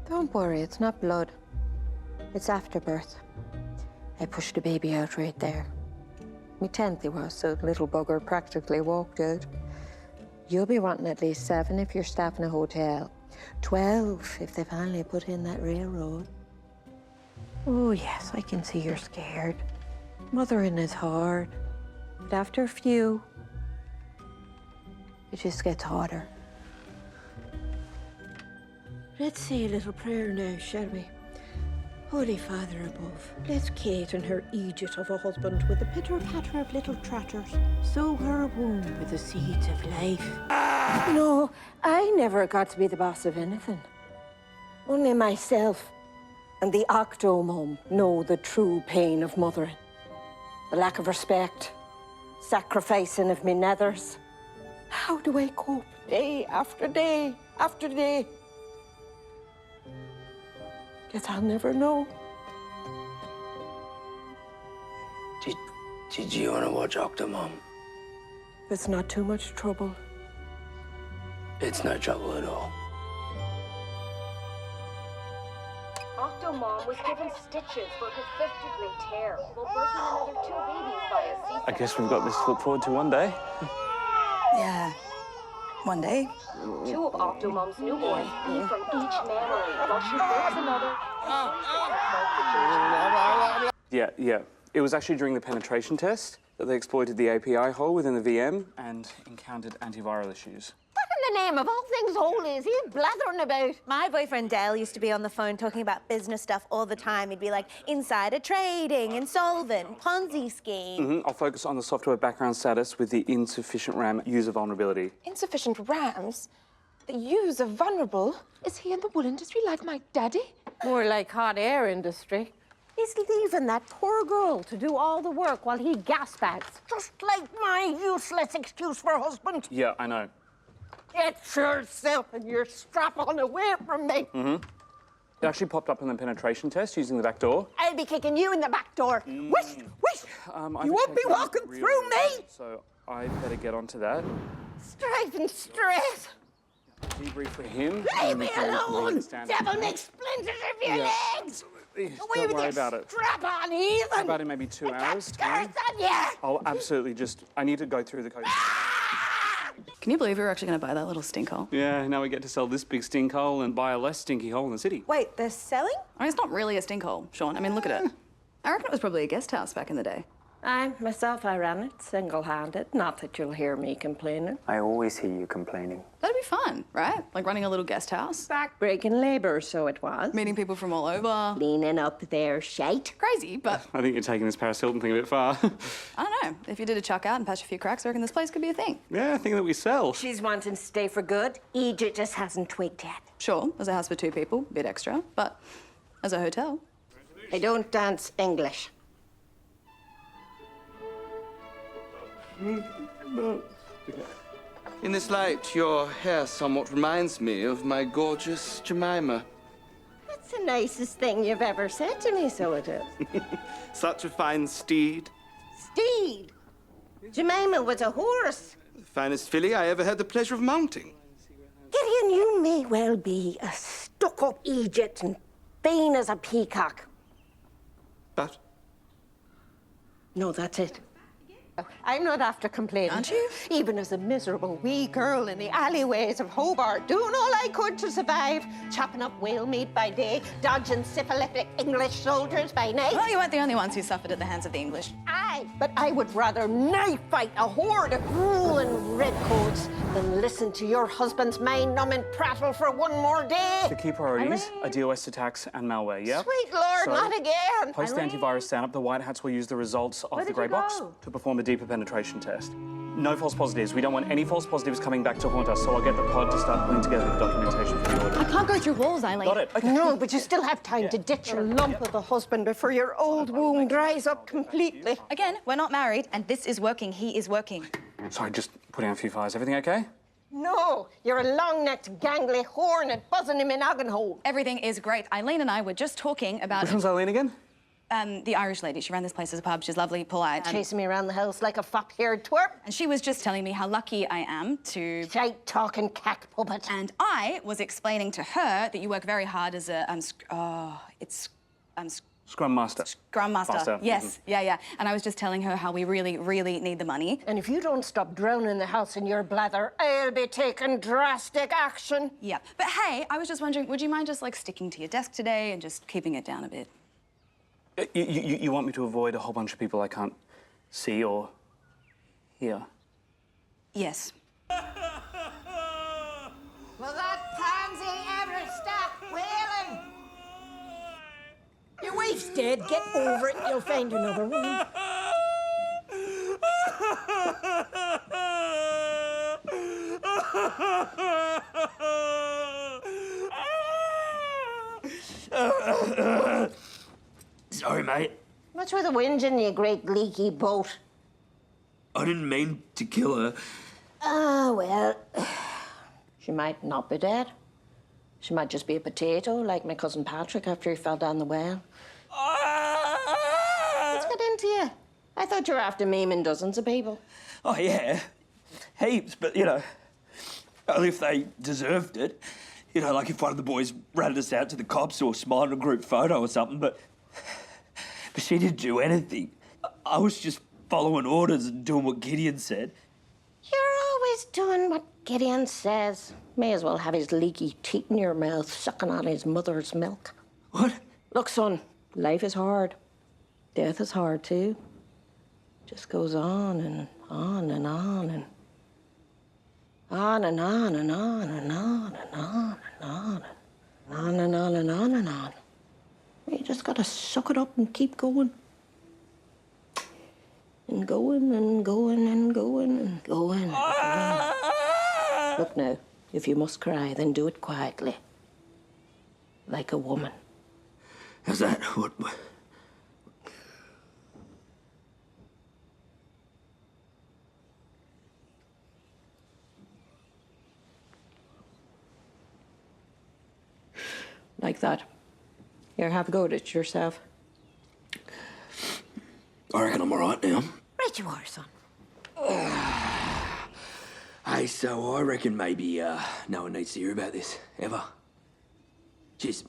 Don't worry, it's not blood. It's afterbirth. I pushed the baby out right there. My 10th he was, so the little bugger practically walked out. You'll be wanting at least 7 if you're staffing a hotel. 12 if they finally put in that railroad. Oh, yes, I can see you're scared. Mothering is hard. But after a few, it just gets harder. Let's say a little prayer now, shall we? Holy Father above, bless Kate and her Egypt of a husband with the pitter-patter of little trotters. Sow her womb with the seeds of life. No, I never got to be the boss of anything. Only myself and the octo-mum know the true pain of mothering. The lack of respect, sacrificing of me nethers. How do I cope day after day after day? Guess I'll never know. Did you want to watch Octomom? If it's not too much trouble. It's no trouble at all. Octomom was given stitches for her 5th-degree tear while birthing another 2 babies by a C-section. I guess we've got this to look forward to one day. Yeah, one day. 2 of Octomom's newborns bleed from each mammary while she births another. Yeah. It was actually during the penetration test that they exploited the API hole within the VM and encountered antiviral issues. What in the name of all things holy is he blathering about? My boyfriend Dale used to be on the phone talking about business stuff all the time. He'd be like, insider trading, insolvent, Ponzi scheme. I'll focus on the software background status with the insufficient RAM user vulnerability. Insufficient RAMs? The user vulnerable? Is he in the wool industry like my daddy? More like hot air industry. He's leaving that poor girl to do all the work while he gas-bags. Just like my useless excuse for husband. Yeah, I know. Get yourself and your strap-on away from me. It actually popped up on the penetration test using the back door. I'll be kicking you in the back door. Wish! You won't be walking through me! So I better get onto that. Strife and stress. Debrief with him. Leave me alone! Devil make splinters of your legs! Away Don't with worry your about it. strap-on, heathen! How about in maybe 2 hours? Curse on you! I'll absolutely I need to go through the code. Can you believe we were actually going to buy that little stink hole? Yeah, now we get to sell this big stink hole and buy a less stinky hole in the city. Wait, they're selling? I mean, it's not really a stink hole, Sean. I mean, look at it. I reckon it was probably a guest house back in the day. I ran it single-handed. Not that you'll hear me complaining. I always hear you complaining. That'd be fun, right? Like running a little guest house. Back-breaking labour, so it was. Meeting people from all over. Cleaning up their shite. Crazy, but I think you're taking this Paris Hilton thing a bit far. I don't know. If you did a chuck out and patch a few cracks, I reckon this place could be a thing. Yeah, I think that we sell. She's wanting to stay for good. Egypt just hasn't twigged yet. Sure, as a house for 2 people, a bit extra, but as a hotel. I don't dance English. In this light, your hair somewhat reminds me of my gorgeous Jemima. That's the nicest thing you've ever said to me, so it is. Such a fine steed. Steed! Jemima was a horse. The finest filly I ever had the pleasure of mounting. Gideon, you may well be a stuck-up Egypt and vain as a peacock. But No, that's it. I'm not after complaining. Aren't you? Even as a miserable wee girl in the alleyways of Hobart, doing all I could to survive, chopping up whale meat by day, dodging syphilitic English soldiers by night. Well, you weren't the only ones who suffered at the hands of the English. Aye, but I would rather knife fight a horde of grueling redcoats than listen to your husband's mind-numbing prattle for one more day. The key priorities are DOS attacks and malware, yeah? Sweet Lord, So, not again. Post the antivirus stand-up, the White Hats will use the results of the grey box to perform a deeper penetration test. No false positives. We don't want any false positives coming back to haunt us, so I'll get the pod to start putting together the documentation for the audit. I can't go through walls, Eileen. Got it? Okay. No, but you still have time to ditch your lump of a husband before your old wound dries up completely. Again, we're not married, and this is working. He is working. Sorry, just putting out a few fires. Everything okay? No, you're a long-necked, gangly hornet buzzing in my noggin hole. Everything is great. Eileen and I were just talking about... Which one's Eileen again? The Irish lady, she ran this place as a pub. She's lovely, polite. Chasing me around the house like a fop-haired twerp. And she was just telling me how lucky I am to... Shite talking cack puppet. And I was explaining to her that you work very hard as a, Scrum Master. Scrum Master. Master. Yes, yeah. And I was just telling her how we really, really need the money. And if you don't stop drowning the house in your blather, I'll be taking drastic action. Yeah. But hey, I was just wondering, would you mind just, like, sticking to your desk today and just keeping it down a bit? You want me to avoid a whole bunch of people I can't see or hear? Yes. Will that pansy ever stop wailing? Your wife's dead. Get over it. You'll find another one. Sorry, mate. What's with the whinging, you great leaky boat? I didn't mean to kill her. Ah, well, she might not be dead. She might just be a potato, like my cousin Patrick after he fell down the well. Let's get into you. I thought you were after maiming dozens of people. Oh, yeah. Heaps, but, you know, only if they deserved it. You know, like if one of the boys ratted us out to the cops or smiled in a group photo or something, but she didn't do anything. I was just following orders and doing what Gideon said. You're always doing what Gideon says. May as well have his leaky teeth in your mouth, sucking on his mother's milk. What? Look, son, life is hard. Death is hard, too. Just goes on and on and on and on and on and on and on and on and on and on and on and on and on. You just gotta suck it up and keep going. And going and going and going and going and going. Look now, if you must cry, then do it quietly. Like a woman. How's that? What? Like that. Here, have a go at it yourself. I reckon I'm all right now. Right you are, son. Hey, so I reckon maybe no one needs to hear about this, ever. Cheers.